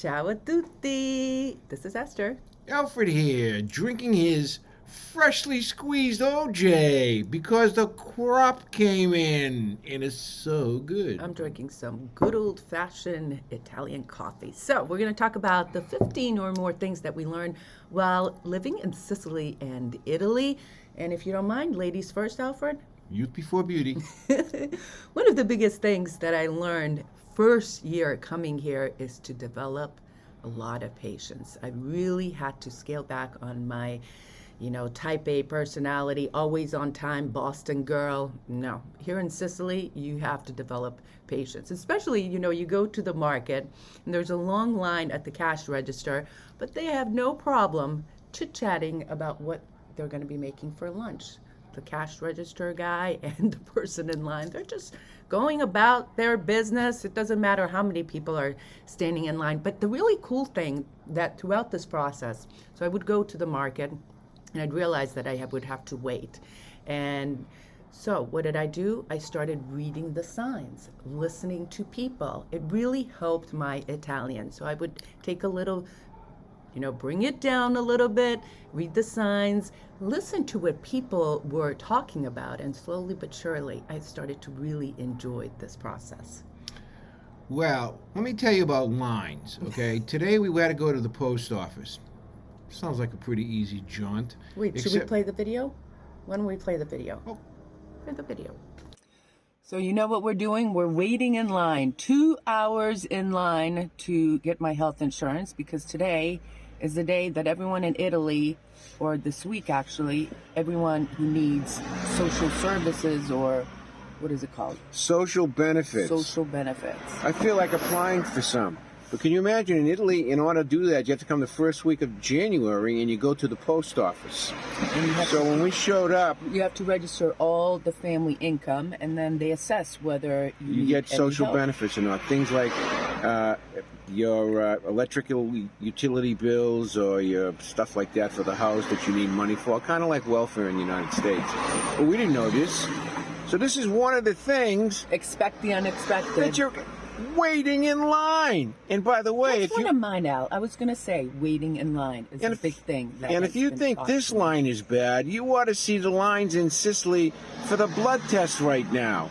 Ciao a tutti. This is Esther. Alfred here, drinking his freshly squeezed OJ because the crop came in and it's so good. I'm drinking some good old-fashioned Italian coffee. So we're going to talk about the 15 or more things that we learned while living in Sicily and Italy. And if you don't mind, ladies first, Alfred. Youth before beauty. One of the biggest things that I learned first year coming here is to develop a lot of patience. I really had to scale back on my, type A personality, always on time, Boston girl. No, here in Sicily, you have to develop patience. Especially, you go to the market and there's a long line at the cash register, but they have no problem chit-chatting about what they're going to be making for lunch. The cash register guy and the person in line, they're just going about their business. It doesn't matter how many people are standing in line. But the really cool thing that throughout this process, so I would go to the market and I'd realize that I would have to wait. And so what did I do? I started reading the signs, listening to people. It really helped my Italian. So I would take a little, bring it down a little bit, read the signs, listen to what people were talking about, and slowly but surely, I started to really enjoy this process. Well, let me tell you about lines, okay? Today we had to go to the post office. Sounds like a pretty easy jaunt. Wait, should we play the video? Why don't we play the video? Oh. Play the video. So you know what we're doing? We're waiting in line, 2 hours in line to get my health insurance because today is the day that everyone in Italy, or this week actually, everyone who needs social services or what is it called? Social benefits. Social benefits. I feel like applying for some. But can you imagine in Italy, in order to do that, you have to come the first week of January and you go to the post office. So when we showed up, you have to register all the family income and then they assess whether you get social benefits or not. Things like your electrical utility bills or your stuff like that for the house that you need money for, kind of like welfare in the United States. But we didn't know this. So this is one of the things. Expect the unexpected. That you're waiting in line. And by the way, that's one of mine, Al. I was going to say waiting in line is a big thing. And if you think this line is bad, you ought to see the lines in Sicily for the blood test right now.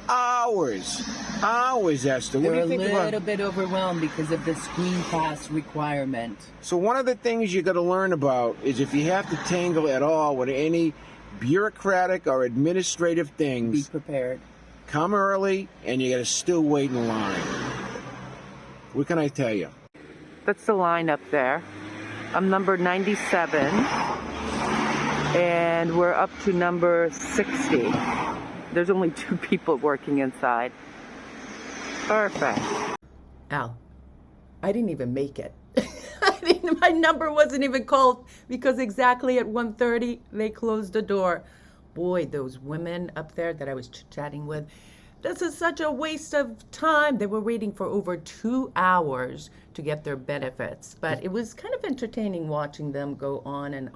Hours, Esther. What do you think about? They're a little bit overwhelmed because of the screen pass requirement. So one of the things you got to learn about is if you have to tangle at all with any bureaucratic or administrative things, be prepared. Come early, and you got to still wait in line. What can I tell you? That's the line up there. I'm number 97, and we're up to number 60. There's only 2 people working inside. Perfect. Al, I didn't even make it. My number wasn't even called because exactly at 1:30 they closed the door. Boy, those women up there that I was chatting with, this is such a waste of time. They were waiting for over 2 hours to get their benefits. But it was kind of entertaining watching them go on. And,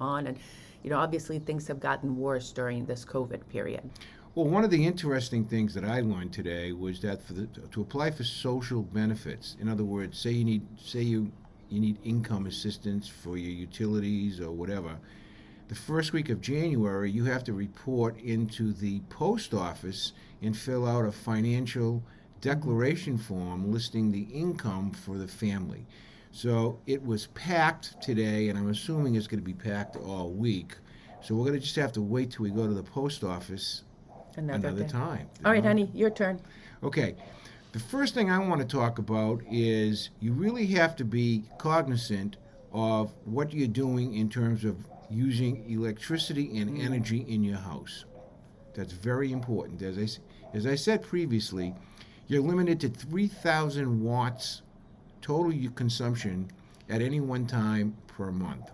obviously things have gotten worse during this COVID period. Well, one of the interesting things that I learned today was that to apply for social benefits, in other words, say you need income assistance for your utilities or whatever, the first week of January, you have to report into the post office and fill out a financial declaration form listing the income for the family. So it was packed today, and I'm assuming it's going to be packed all week. So we're going to just have to wait till we go to the post office another time. All right, honey, your turn. Okay. The first thing I want to talk about is you really have to be cognizant of what you're doing in terms of using electricity and energy in your house. That's very important. As I said previously, you're limited to 3,000 watts total consumption at any one time per month.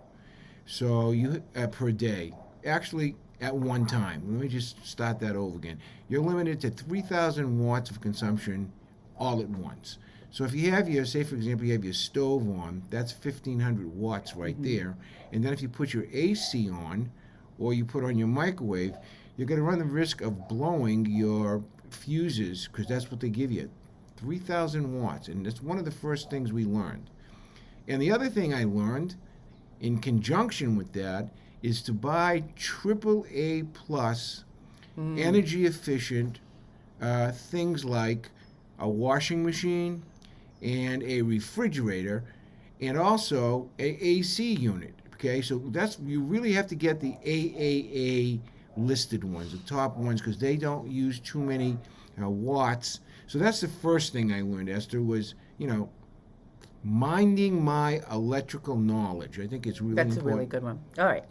So you per day. Actually, at one time. Let me just start that over again. You're limited to 3,000 watts of consumption all at once. So if you have say for example, you have your stove on, that's 1,500 watts right there. And then if you put your AC on, or you put on your microwave, you're going to run the risk of blowing your fuses, because that's what they give you, 3,000 watts. And that's one of the first things we learned. And the other thing I learned in conjunction with that is to buy AAA plus energy efficient things like a washing machine and a refrigerator and also a AC unit. Okay, so that's, you really have to get the AAA listed ones, the top ones, because they don't use too many watts. So that's the first thing I learned, Esther, was, minding my electrical knowledge. I think it's really That's important. a really good one. All right.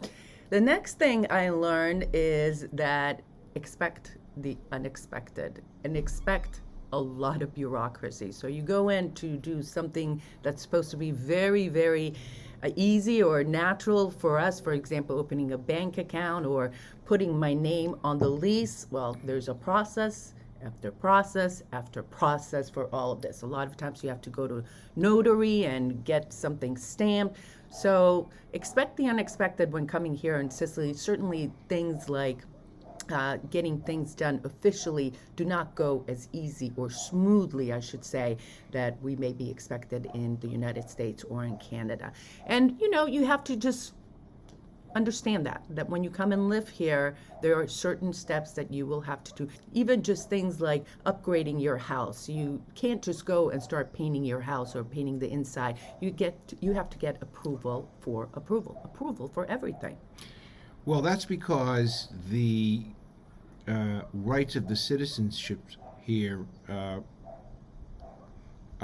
The next thing I learned is that expect the unexpected and expect a lot of bureaucracy. So you go in to do something that's supposed to be very, very easy or natural for us, for example, opening a bank account or putting my name on the lease. Well, there's a process after process after process for all of this. A lot of times you have to go to notary and get something stamped. So expect the unexpected when coming here in Sicily. Certainly things like getting things done officially do not go as easy or smoothly, I should say, that we may be expected in the United States or in Canada. And you have to just understand that when you come and live here, there are certain steps that you will have to do. Even just things like upgrading your house. You can't just go and start painting your house or painting the inside. You have to get approval for everything. Well, that's because the rights of the citizenship here are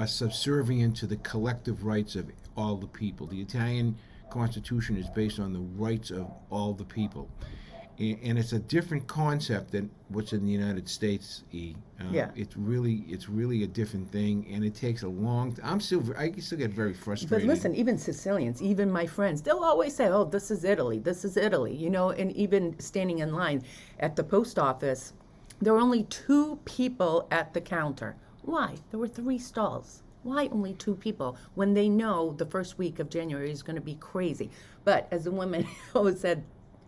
subservient to the collective rights of all the people. The Italian Constitution is based on the rights of all the people. And it's a different concept than what's in the United States. Yeah. It's really a different thing, and it takes a long time. I still get very frustrated. But listen, even Sicilians, even my friends, they'll always say, "Oh, this is Italy, this is Italy," And even standing in line at the post office, there were only 2 people at the counter. Why? There were 3 stalls. Why only 2 people when they know the first week of January is going to be crazy? But as a woman always said,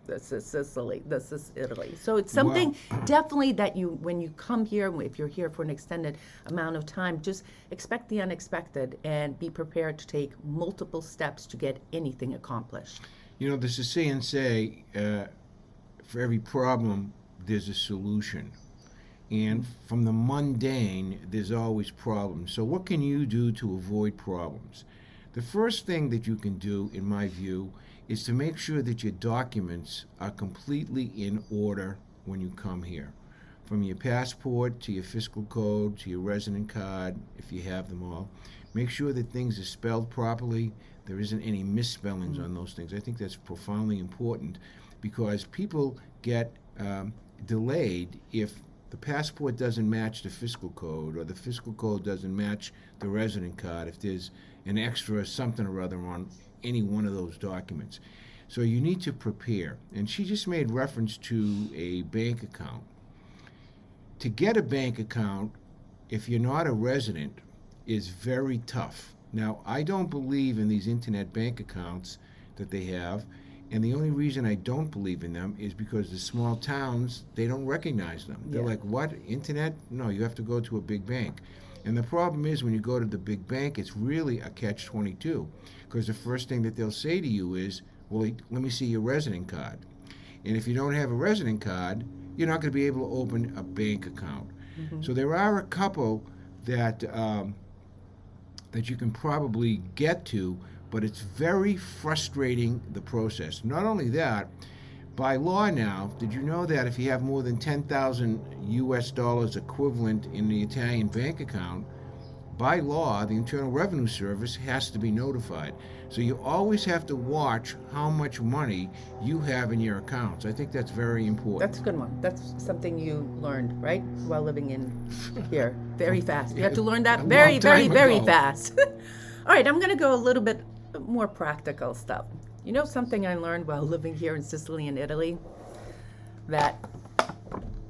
this is Sicily, this is Italy. So it's something definitely that when you come here, if you're here for an extended amount of time, just expect the unexpected and be prepared to take multiple steps to get anything accomplished. The Sicilians say, for every problem, there's a solution. And from the mundane, there's always problems. So what can you do to avoid problems? The first thing that you can do, in my view, is to make sure that your documents are completely in order when you come here. From your passport to your fiscal code to your resident card, if you have them all. Make sure that things are spelled properly. There isn't any misspellings on those things. I think that's profoundly important because people get delayed if the passport doesn't match the fiscal code or the fiscal code doesn't match the resident card, if there's an extra something or other on any one of those documents. So you need to prepare. And she just made reference to a bank account. To get a bank account, if you're not a resident, is very tough. Now, I don't believe in these internet bank accounts that they have. And the only reason I don't believe in them is because the small towns, they don't recognize them. They're like, what, internet? No, you have to go to a big bank. And the problem is when you go to the big bank, it's really a catch-22. Because the first thing that they'll say to you is, well, let me see your resident card. And if you don't have a resident card, you're not going to be able to open a bank account. Mm-hmm. So there are a couple that you can probably get to, but it's very frustrating, the process. Not only that, by law now, did you know that if you have more than 10,000 US dollars equivalent in the Italian bank account, by law, the Internal Revenue Service has to be notified. So you always have to watch how much money you have in your accounts. I think that's very important. That's a good one. That's something you learned, right? While living in here. Very fast. You have to learn that very, very, very fast. All right, I'm going to go a little bit more practical stuff. Something I learned while living here in Sicily and Italy? That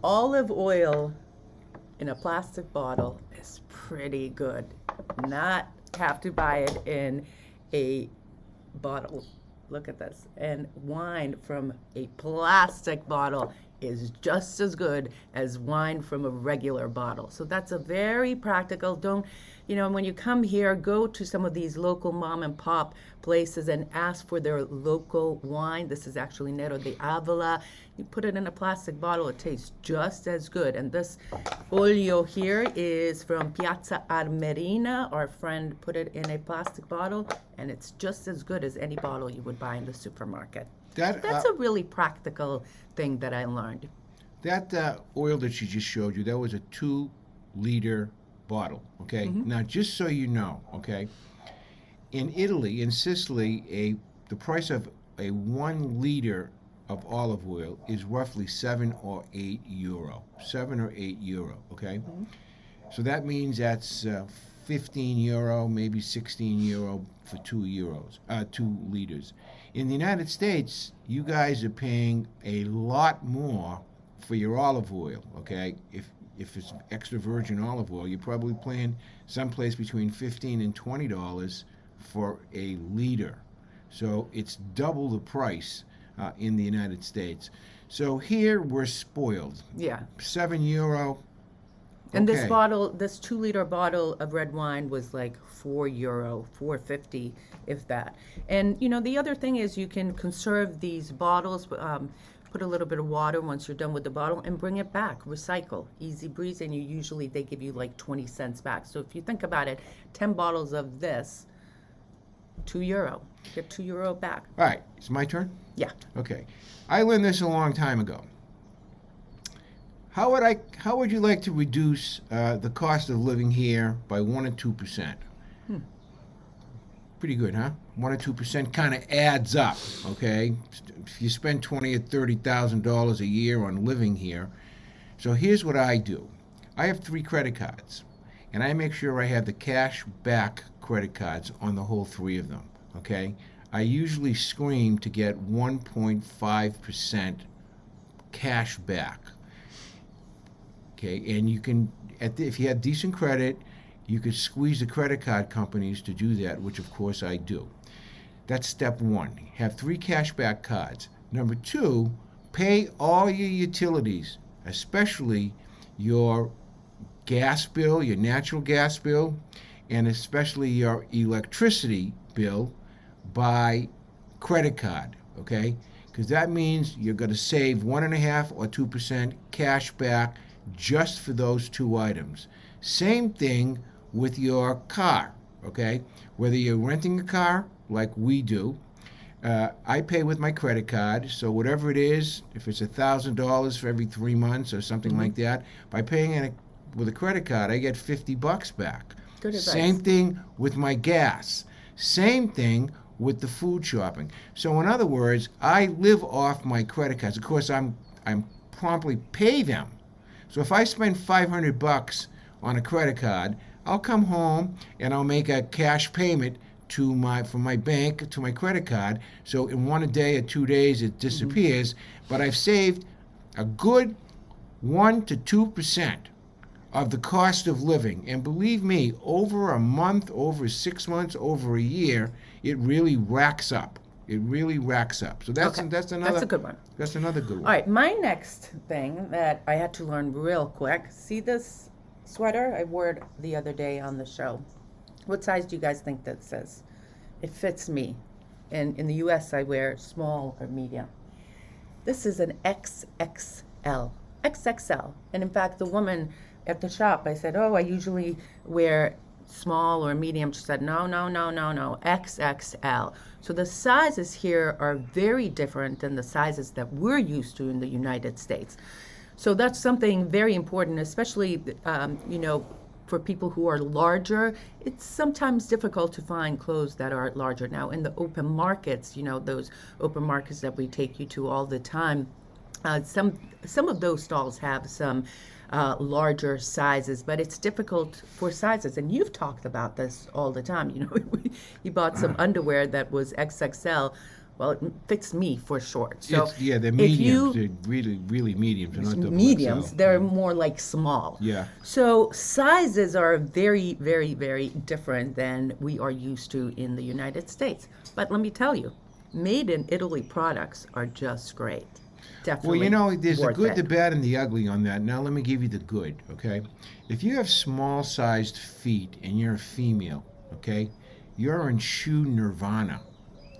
olive oil in a plastic bottle is pretty good. Not have to buy it in a bottle. Look at this. And wine from a plastic bottle is just as good as wine from a regular bottle. So that's a very practical. Don't, when you come here, go to some of these local mom and pop places and ask for their local wine. This is actually Nero de Avila. You put it in a plastic bottle, it tastes just as good. And this olio here is from Piazza Armerina. Our friend put it in a plastic bottle, and it's just as good as any bottle you would buy in the supermarket. That's a really practical thing that I learned. That oil that she just showed you, that was a 2-liter bottle, okay? Now, just so you know, okay, in Italy, in Sicily, the price of a 1 liter of olive oil is roughly 7 or 8 euro. 7 or 8 euro, okay? So that means that's 15 euro, maybe 16 euro for 2 liters. In the United States, you guys are paying a lot more for your olive oil, okay? If it's extra virgin olive oil, you're probably paying someplace between $15 and $20 for a liter. So it's double the price in the United States. So here we're spoiled. Yeah. 7 euro. And okay. this 2-liter bottle of red wine was like €4, $4.50, if that. And the other thing is you can conserve these bottles. Put a little bit of water once you're done with the bottle and bring it back. Recycle, easy breeze, and they give you like 20 cents back. So if you think about it, 10 bottles of this, €2. Get €2 back. All right, it's my turn? Yeah. Okay. I learned this a long time ago. How would you like to reduce the cost of living here by 1 or 2%? Pretty good, huh? 1 or 2% kind of adds up, okay? If you spend $20,000 or $30,000 a year on living here, so here's what I do. I have 3 credit cards, and I make sure I have the cash back credit cards on the whole 3 of them, okay? I usually scream to get 1.5% cash back, okay? And you can, if you have decent credit, you could squeeze the credit card companies to do that, which of course I do. That's step 1. Have 3 cashback cards. Number 2, pay all your utilities, especially your gas bill, your natural gas bill, and especially your electricity bill by credit card, okay? Because that means you're going to save 1.5 or 2% cash back just for those 2 items. Same thing with your car, okay? Whether you're renting a car, like we do, I pay with my credit card, so whatever it is, if it's $1,000 for every 3 months or something like that, by paying it with a credit card, I get $50 back. Good advice. Same thing with my gas. Same thing with the food shopping. So in other words, I live off my credit cards. Of course, I'm promptly pay them. So if I spend $500 on a credit card, I'll come home and I'll make a cash payment from my bank to my credit card. So in 1 day or 2 days it disappears, but I've saved a good 1 to 2% of the cost of living. And believe me, over a month, over 6 months, over a year, it really racks up. It really racks up. So that's another. That's a good one. That's another good one. All right, my next thing that I had to learn real quick. See this sweater? I wore it the other day on the show. What size do you guys think that says? It fits me. And in the US, I wear small or medium. This is an XXL. XXL. And in fact, the woman at the shop, I said, I usually wear small or medium. She said, no, XXL. So the sizes here are very different than the sizes that we're used to in the United States. So that's something very important, especially, for people who are larger. It's sometimes difficult to find clothes that are larger. Now, in the open markets, those open markets that we take you to all the time, some of those stalls have some larger sizes, but it's difficult for sizes. And you've talked about this all the time. You bought some underwear that was XXL. Well, it fits me for short. So they're mediums. They're really, really mediums. They're not double mediums. XL. They're more like small. Yeah. So sizes are very, very, very different than we are used to in the United States. But let me tell you, made in Italy products are just great. definitely Well, you know, there's the worth good, it. the bad, and the ugly on that. Now, let me give you the good, okay? If you have small-sized feet and you're a female, okay, you're in shoe nirvana,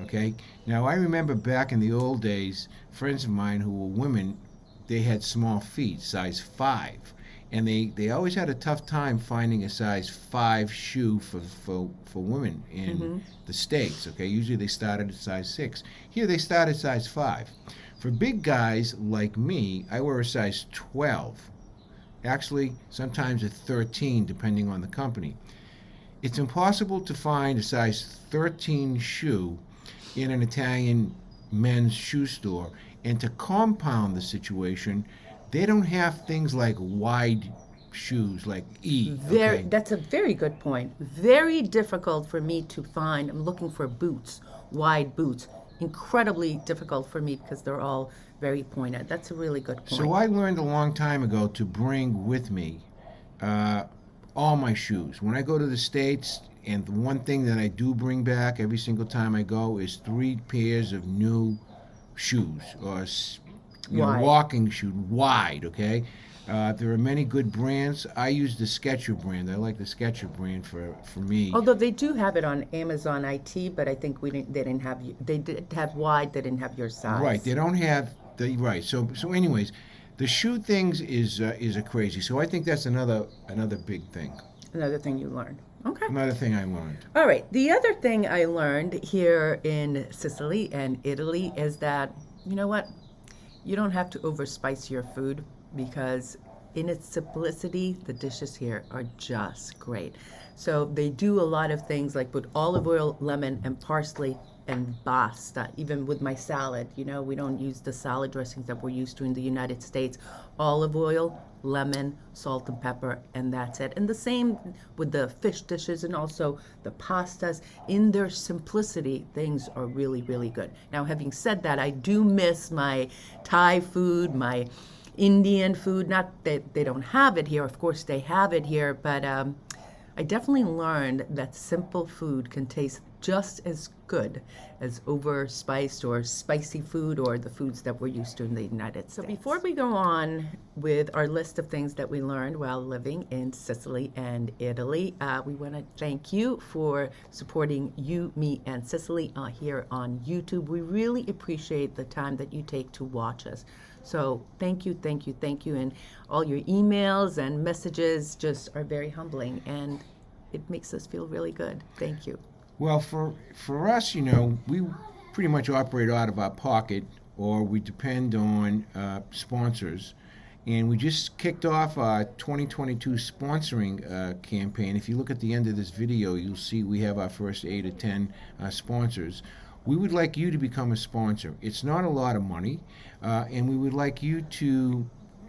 okay? Now, I remember back in the old days, friends of mine who were women, they had small feet, size 5. And they always had a tough time finding a size 5 shoe for women in the States, okay? Usually they started at size 6. Here they start at size 5. For big guys like me, I wear a size 12. Actually, sometimes a 13, depending on the company. It's impossible to find a size 13 shoe in an Italian men's shoe store. And to compound the situation, they don't have things like wide shoes, like E. Okay? That's a very good point. Very difficult for me to find. I'm looking for boots, wide boots. Incredibly difficult for me because they're all very pointed. That's a really good point. So I learned a long time ago to bring with me all my shoes. When I go to the States, and the one thing that I do bring back every single time I go is 3 pairs of new shoes, or Wide. walking shoes, wide, okay? There are many good brands. I use the Skechers brand. I like the Skechers brand for me. Although they do have it on Amazon IT, but I think they didn't have they did have wide, they didn't have your size. Right, they don't have the right. So anyways, the shoe things is a crazy. So I think that's another big thing. Another thing you learned. Okay. Another thing I learned. All right. The other thing I learned here in Sicily and Italy is that, you know what? You don't have to overspice your food because in its simplicity, the dishes here are just great. So they do a lot of things like put olive oil, lemon, and parsley and basta. Even with my salad, you know, we don't use the salad dressings that we're used to in the United States. Olive oil, lemon, salt and pepper, and that's it. And the same with the fish dishes and also the pastas. In their simplicity, things are really, really good. Now, having said that, I do miss my Thai food, my Indian food. Not that they don't have it here. Of course, they have it here, but I definitely learned that simple food can taste just as good as overspiced or spicy food or the foods that we're used to in the United States. So before we go on with our list of things that we learned while living in Sicily and Italy, we want to thank you for supporting You, Me, and Sicily here on YouTube. We really appreciate the time that you take to watch us. So thank you, thank you, thank you. And all your emails and messages just are very humbling, and it makes us feel really good. Thank you. Well, for us, you know, we pretty much operate out of our pocket, or we depend on sponsors. And we just kicked off our 2022 sponsoring campaign. If you look at the end of this video, you'll see we have our first 8 or 10 sponsors. We would like you to become a sponsor. It's not a lot of money, and we would like you to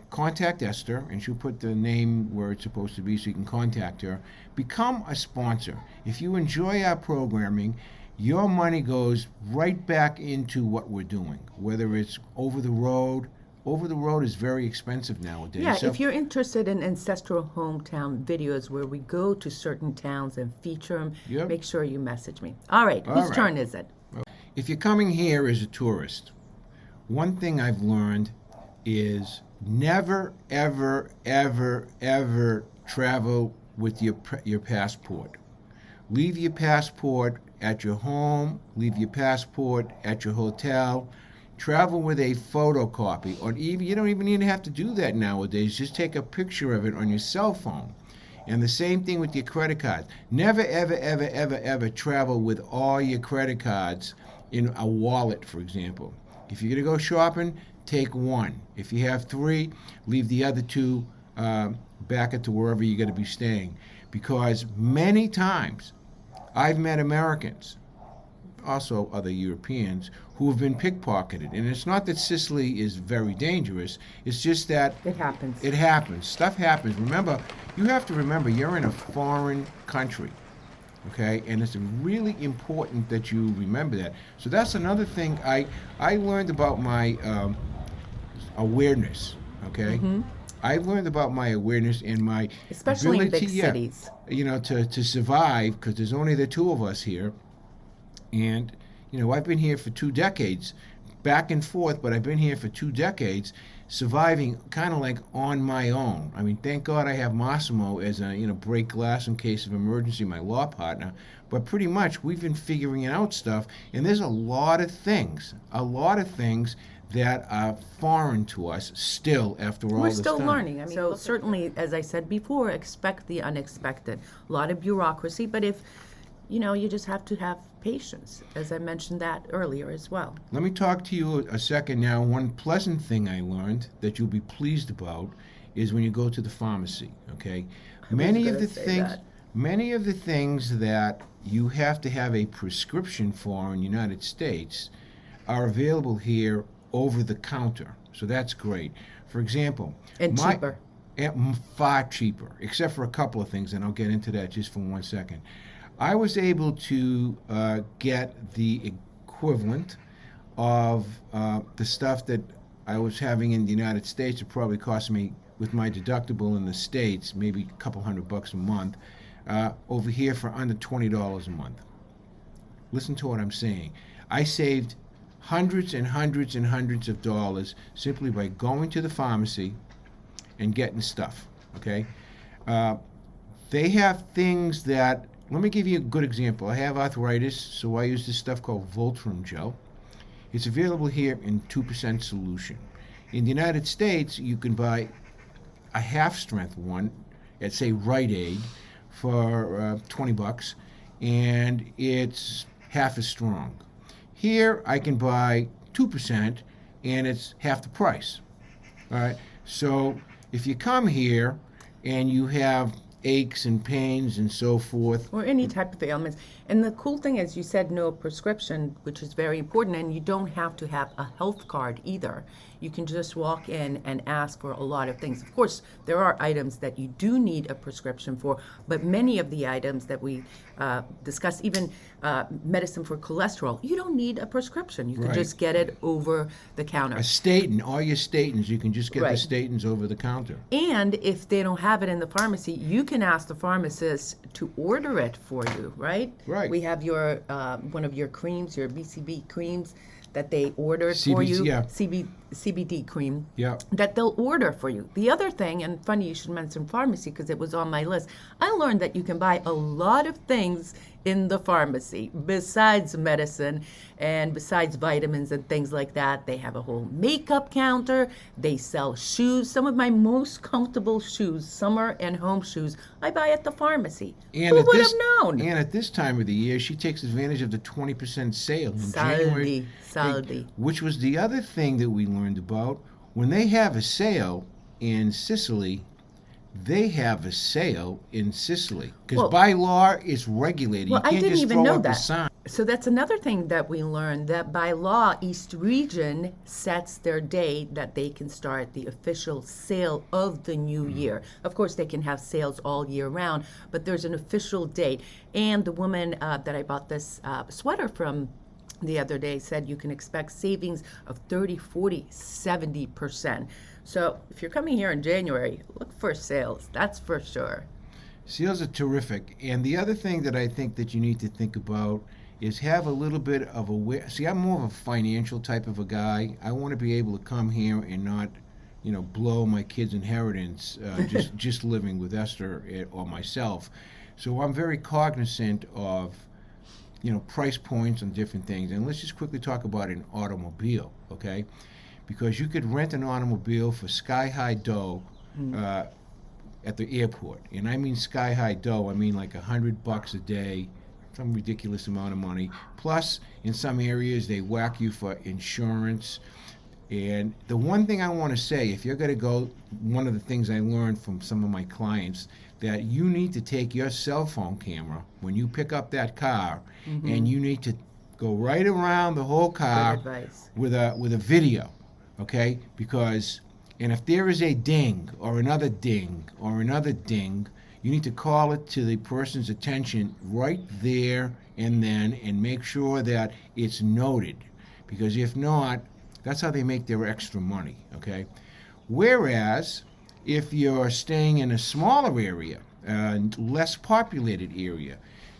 contact Esther, and she'll put the name where it's supposed to be so you can contact her. Become a sponsor. If you enjoy our programming, your money goes right back into what we're doing, whether it's over the road. Over the road is very expensive nowadays. Yeah, So- if you're interested in ancestral hometown videos where we go to certain towns and feature them, Yep. make sure you message me. All right, All whose right. turn is it? If you're coming here as a tourist, one thing I've learned is never, ever, ever, ever travel with your passport. Leave your passport at your home. Leave your passport at your hotel. Travel with a photocopy, or even you don't even need to have to do that nowadays. Just take a picture of it on your cell phone. And the same thing with your credit card. Never, ever, ever, ever, ever travel with all your credit cards in a wallet, for example. If you're going to go shopping, take one. If you have 3, leave the other 2 back at to wherever you're going to be staying. Because many times I've met Americans, also other Europeans, who have been pickpocketed. And it's not that Sicily is very dangerous. It's just that It happens. it happens. Stuff happens. Remember, you have to remember you're in a foreign country, okay? And it's really important that you remember that. So that's another thing I learned about my awareness, okay? I've learned about my awareness and my Especially in ability, big yeah, cities. you know, to survive, because there's only the 2 of us here. And, you know, I've been here for 2 decades, back and forth, but I've been here for 2 decades, surviving kind of like on my own. I mean, thank God I have Massimo as a, break glass in case of emergency, my law partner. But pretty much we've been figuring out stuff, and there's a lot of things that are foreign to us still after all We're this still time. learning. I mean, so certainly, as I said before, expect the unexpected. A lot of bureaucracy, but if, you just have to have patience, as I mentioned that earlier as well. Let me talk to you a second now. One pleasant thing I learned that you'll be pleased about is when you go to the pharmacy, okay? Many of the things that you have to have a prescription for in the United States are available here over the counter. So that's great. For example, And cheaper. Far cheaper, except for a couple of things, and I'll get into that just for 1 second. I was able to get the equivalent of the stuff that I was having in the United States. It probably cost me, with my deductible in the States, maybe a couple $100 a month, over here for under $20 a month. Listen to what I'm saying. I saved hundreds and hundreds and hundreds of dollars simply by going to the pharmacy and getting stuff, okay? They have things that, let me give you a good example. I have arthritis, so I use this stuff called Voltron gel. It's available here in 2% solution. In the United States, you can buy a half-strength one at, say, Rite Aid for $20, and it's half as strong. Here, I can buy 2%, and it's half the price. All right? So if you come here and you have aches and pains and so forth, Or any type of ailments. And the cool thing is, you said no prescription, which is very important, and you don't have to have a health card either. You can just walk in and ask for a lot of things. Of course, there are items that you do need a prescription for, but many of the items that we discuss, even medicine for cholesterol, you don't need a prescription. You can Right. just get it over the counter. a statin, all your statins, you can just get Right. the statins over the counter. And if they don't have it in the pharmacy, you can ask the pharmacist to order it for you, right? Right. We have your one of your creams, your BCB creams that they ordered for CBC, you. yeah. CBD cream. Yeah. That they'll order for you. The other thing, and funny you should mention pharmacy because it was on my list, I learned that you can buy a lot of things in the pharmacy besides medicine and besides vitamins and things like that. They have a whole makeup counter. They sell shoes. Some of my most comfortable shoes, summer and home shoes, I buy at the pharmacy. And Who at would this, have known? And at this time of the year, she takes advantage of the 20% sale in January, Saldi. which was the other thing that we learned about. When they have a sale in Sicily, they have a sale in Sicily because Well- by law it's regulated. Well, you I can't didn't just even throw know up a that. sign. So that's another thing that we learned, that by law, each region sets their date that they can start the official sale of the new year. Of course, they can have sales all year round, but there's an official date. And the woman that I bought this sweater from the other day said you can expect savings of 30, 40, 70%. So if you're coming here in January, look for sales. That's for sure. Sales are terrific. And the other thing that I think that you need to think about is have a little bit of See, I'm more of a financial type of a guy. I want to be able to come here and not, blow my kids' inheritance just living with Esther or myself. So I'm very cognizant of, price points on different things. And let's just quickly talk about an automobile, okay? Because you could rent an automobile for sky-high dough at the airport. And I mean sky-high dough, I mean like $100 a day, some ridiculous amount of money. Plus, in some areas, they whack you for insurance. And the one thing I want to say, if you're going to go, one of the things I learned from some of my clients, that you need to take your cell phone camera when you pick up that car, and you need to go right around the whole car Good advice. with a video, okay? Because, and if there is a ding or another ding or another ding, you need to call it to the person's attention right there and then, and make sure that it's noted. Because if not, that's how they make their extra money, okay? Whereas, if you're staying in a smaller area, less populated area,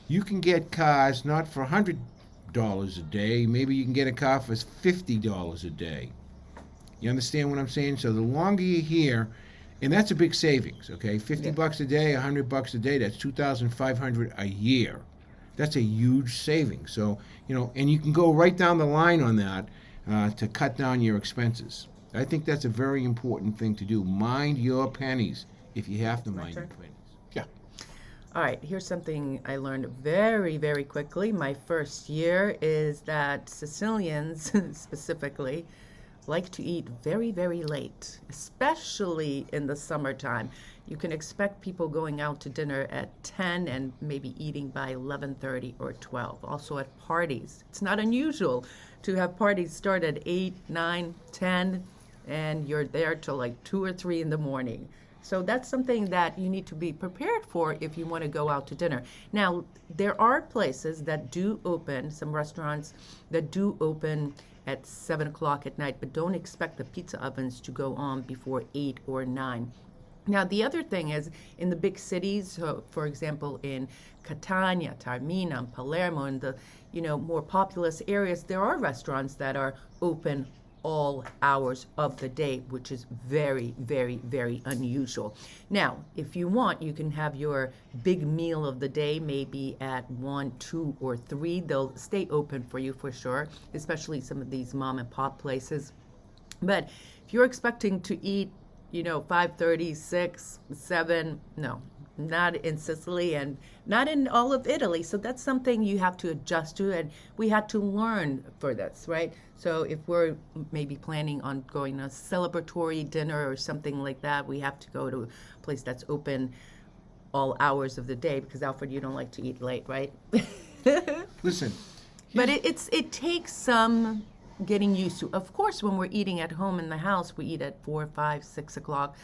you can get cars not for $100 $100 a day. Maybe you can get a car for $50 a day. You understand what I'm saying? So the longer you're here, and that's a big savings, okay? 50 Yeah. bucks a day, $100 a day, that's 2,500 a year. That's a huge savings. So, and you can go right down the line on that to cut down your expenses. I think that's a very important thing to do. Mind your pennies if you have to mind your pennies. Yeah. All right, here's something I learned very, very quickly. My first year is that Sicilians, specifically, like to eat very, very late, especially in the summertime. You can expect people going out to dinner at 10 and maybe eating by 11:30 or 12. Also at parties. It's not unusual to have parties start at 8, 9, 10, and you're there till like 2 or 3 in the morning. So that's something that you need to be prepared for if you want to go out to dinner. Now, there are places that do open, some restaurants that do open at 7 o'clock at night, but don't expect the pizza ovens to go on before 8 or 9. Now, the other thing is in the big cities, so for example, in Catania, Taormina, and Palermo, and the more populous areas, there are restaurants that are open all hours of the day, which is very, very, very unusual. Now, if you want, you can have your big meal of the day maybe at 1, 2, or 3. They'll stay open for you for sure, especially some of these mom and pop places. But if you're expecting to eat 5:30, 6, 7, no, not in Sicily and not in all of Italy. So that's something you have to adjust to, and we had to learn for this, right? So if we're maybe planning on going to a celebratory dinner or something like that, we have to go to a place that's open all hours of the day, because Alfred, you don't like to eat late, right? Listen. But it takes some getting used to. Of course, when we're eating at home in the house, we eat at 4, 5, 6 o'clock,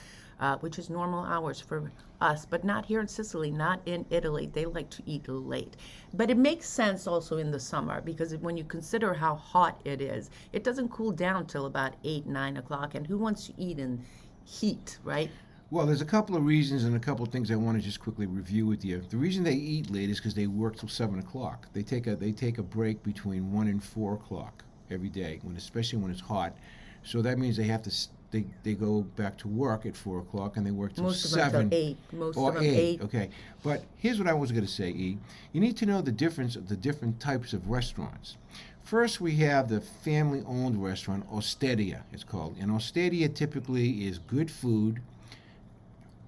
which is normal hours for us, but not here in Sicily, not in Italy. They like to eat late. But it makes sense also in the summer, because when you consider how hot it is, it doesn't cool down till about 8, 9 o'clock. And who wants to eat in heat, right? Well, there's a couple of reasons and a couple of things I want to just quickly review with you. The reason they eat late is because they work till 7 o'clock. They take a break between 1 and 4 o'clock every day, especially when it's hot. So that means they have to they go back to work at 4 o'clock and they work till Most 7 of them till 8. Most or of them 8. 8. Okay, but here's what I was going to say, E. You need to know the difference of the different types of restaurants. First, we have the family-owned restaurant, Osteria, it's called. And Osteria typically is good food,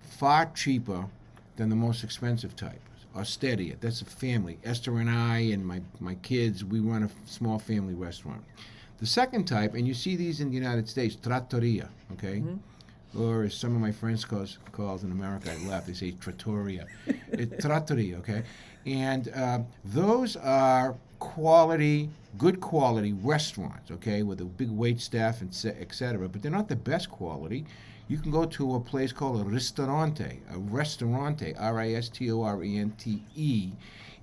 far cheaper than the most expensive type. Osteria, that's a family. Esther and I and my kids, we run a small family restaurant. The second type, and you see these in the United States, trattoria, okay? Mm-hmm. Or as some of my friends calls in America, I laugh, they say trattoria. Trattoria, okay? And those are good quality restaurants, okay, with a big wait staff, and et cetera, but they're not the best quality. You can go to a place called a restaurante, Ristorante,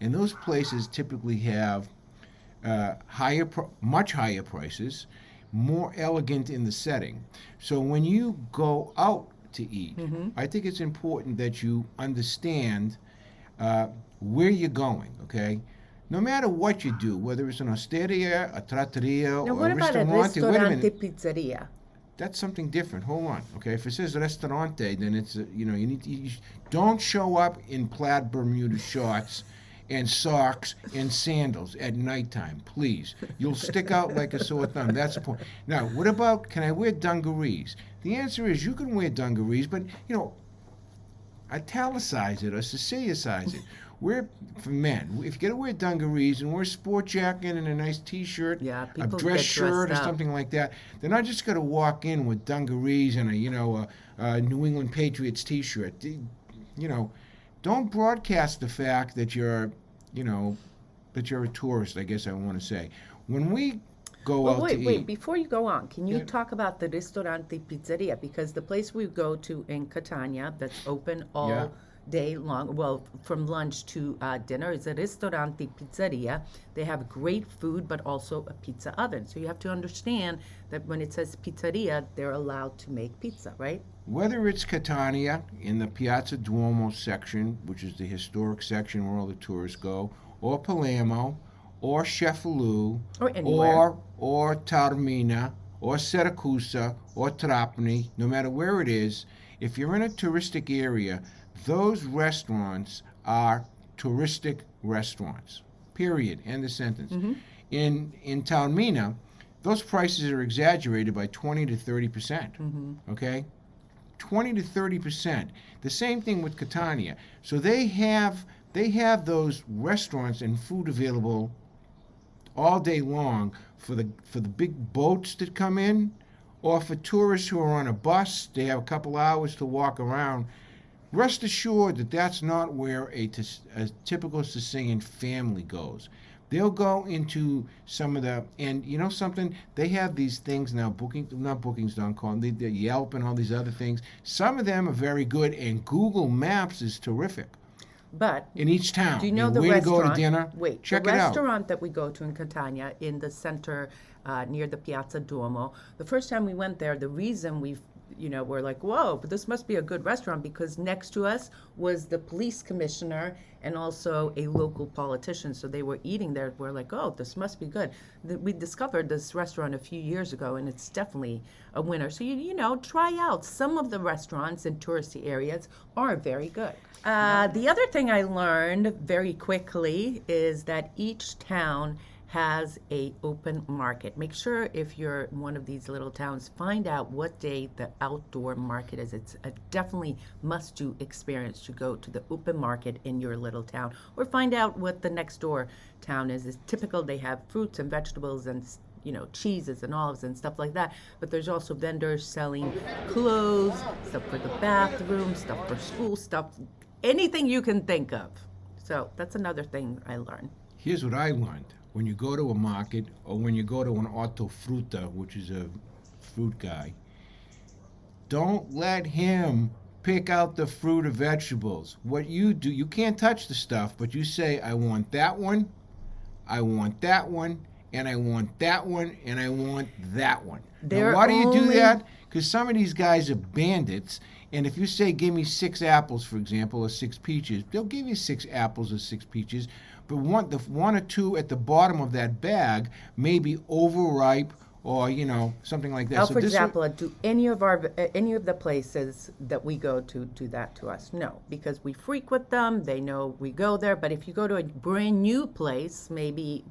and those places typically have much higher prices, more elegant in the setting. So when you go out to eat, mm-hmm. I think it's important that you understand where you're going, okay? No matter what you do, whether it's an osteria, a trattoria, now, or what a about ristorante. a ristorante pizzeria? That's something different. Hold on, okay? If it says ristorante, then it's you don't show up in plaid Bermuda shorts and socks and sandals at nighttime, please. You'll stick out like a sore thumb. That's the point. Now, what about, can I wear dungarees? The answer is you can wear dungarees, but italicize it or Sicilianize it. We're, for men, if you're going to wear dungarees and wear a sport jacket and a nice T-shirt, a dress shirt or something like that, they're not just going to walk in with dungarees and a New England Patriots T-shirt. Don't broadcast the fact that you're a tourist, I guess I want to say. When we go out to eat... Wait, before you go on, can you talk about the Ristorante Pizzeria? Because the place we go to in Catania that's open all day long, well, from lunch to dinner, is a Ristorante Pizzeria. They have great food, but also a pizza oven. So you have to understand that when it says pizzeria, they're allowed to make pizza, right? Whether it's Catania in the Piazza Duomo section, which is the historic section where all the tourists go, or Palermo, or Cefalù Or anywhere. or Taormina or Siracusa or Trapani, no matter where it is, if you're in a touristic area, those restaurants are touristic restaurants. Period. End of sentence. In Taormina, those prices are exaggerated by 20 to 30%. Okay? 20 to 30%. The same thing with Catania. So they have those restaurants and food available all day long for the big boats that come in, or for tourists who are on a bus. They have a couple hours to walk around. Rest assured that that's not where a typical Sicilian family goes. They'll go into some of the, and you know something, they have these things now, not Bookings.com, the Yelp and all these other things. Some of them are very good, and Google Maps is terrific. But In each town. do you know the Where to restaurant? go to dinner? Wait, Check the it out. restaurant that we go to in Catania, in the center, near the Piazza Duomo. The first time we went there, the reason we're like, whoa, but this must be a good restaurant, because next to us was the police commissioner and also a local politician. So they were eating there. We're like, oh, this must be good. We discovered this restaurant a few years ago, and it's definitely a winner. So, try out. Some of the restaurants in touristy areas are very good. The other thing I learned very quickly is that each town has a open market. Make sure if you're in one of these little towns, find out what day the outdoor market is. It's a definitely must-do experience to go to the open market in your little town, or find out what the next door town is. It's typical. They have fruits and vegetables and cheeses and olives and stuff like that. But there's also vendors selling clothes, stuff for the bathroom, stuff for school, stuff, anything you can think of. So that's another thing I learned. Here's what I learned. When you go to a market, or when you go to an ortofrutta, which is a fruit guy, don't let him pick out the fruit or vegetables. What you do, you can't touch the stuff, but you say, I want that one, I want that one, and I want that one, and I want that one. Now, why do you do that? Because some of these guys are bandits, and if you say, give me 6 apples, for example, or 6 peaches, they'll give you 6 apples or 6 peaches, but one or two at the bottom of that bag may be overripe, or something like that. For example, do any of the places that we go to do that to us? No, because we frequent them. They know we go there. But if you go to a brand new place, maybe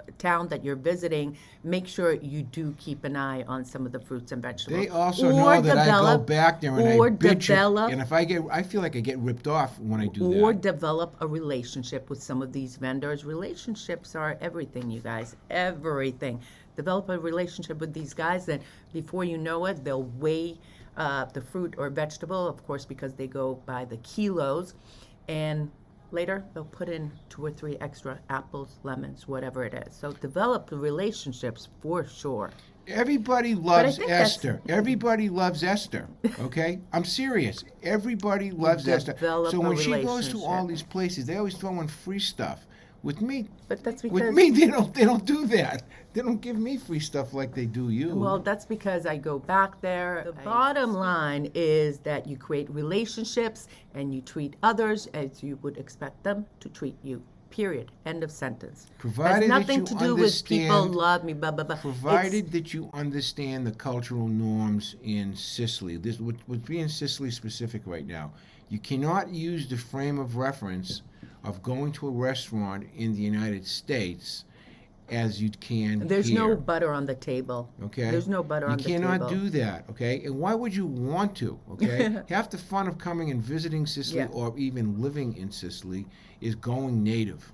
a town that you're visiting, make sure you do keep an eye on some of the fruits and vegetables. They also know that I go back there and I bitch, and if I feel like I get ripped off when I do that. Or develop a relationship with some of these vendors. Relationships are everything, you guys. Everything. Develop a relationship with these guys, then before you know it, they'll weigh the fruit or vegetable, of course, because they go by the kilos, and later they'll put in 2 or 3 extra apples, lemons, whatever it is. So develop the relationships for sure. Everybody loves Esther. Everybody loves Esther. Okay? I'm serious. Everybody loves Esther. So when she goes to all these places, they always throw in free stuff. With me, but that's because with me they don't do that. They don't give me free stuff like they do you. Well, that's because I go back there. The bottom line is that you create relationships and you treat others as you would expect them to treat you. Period. End of sentence. Provided has nothing that you to do with people love me, blah, blah, blah. Provided that you understand the cultural norms in Sicily. This would be in Sicily specific right now. You cannot use the frame of reference of going to a restaurant in the United States as you can There's here. no butter on the table. Okay? There's no butter on the table. You cannot do that, okay? And why would you want to, okay? Half the fun of coming and visiting Sicily or even living in Sicily is going native.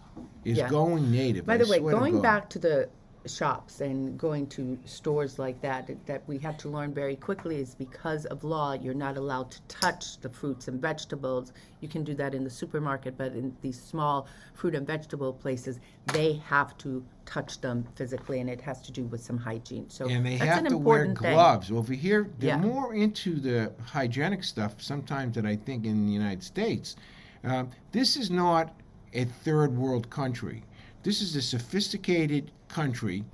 Going native. By the way, going back to the shops and going to stores like that we had to learn very quickly is because of law, you're not allowed to touch the fruits and vegetables. You can do that in the supermarket, but in these small fruit and vegetable places, they have to touch them physically, and it has to do with some hygiene. So and they that's have an to wear important gloves. thing. Over here, they're more into the hygienic stuff sometimes than I think in the United States. This is not a third world country. This is a sophisticated country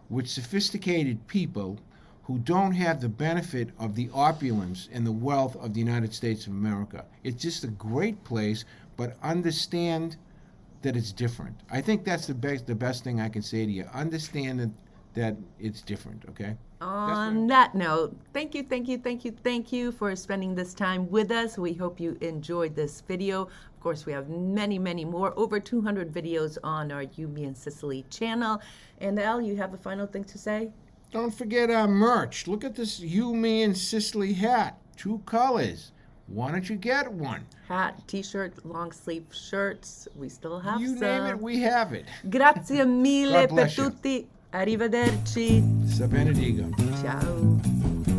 with sophisticated people who don't have the benefit of the opulence and the wealth of the United States of America. It's just a great place, but understand that it's different. I think that's the best thing I can say to you. Understand that it's different, okay? On that note, thank you for spending this time with us. We hope you enjoyed this video. Of course, we have many more, over 200 videos on our You, Me, and Sicily channel. And Al, you have a final thing to say? Don't forget our merch. Look at this You, Me, and Sicily hat. 2 colors. Why don't you get one? Hat, t-shirt, long sleeve shirts. We still have You some. name it, we have it. Grazie mille God per bless you. tutti. Arrivederci. Sa benedigo. Ciao.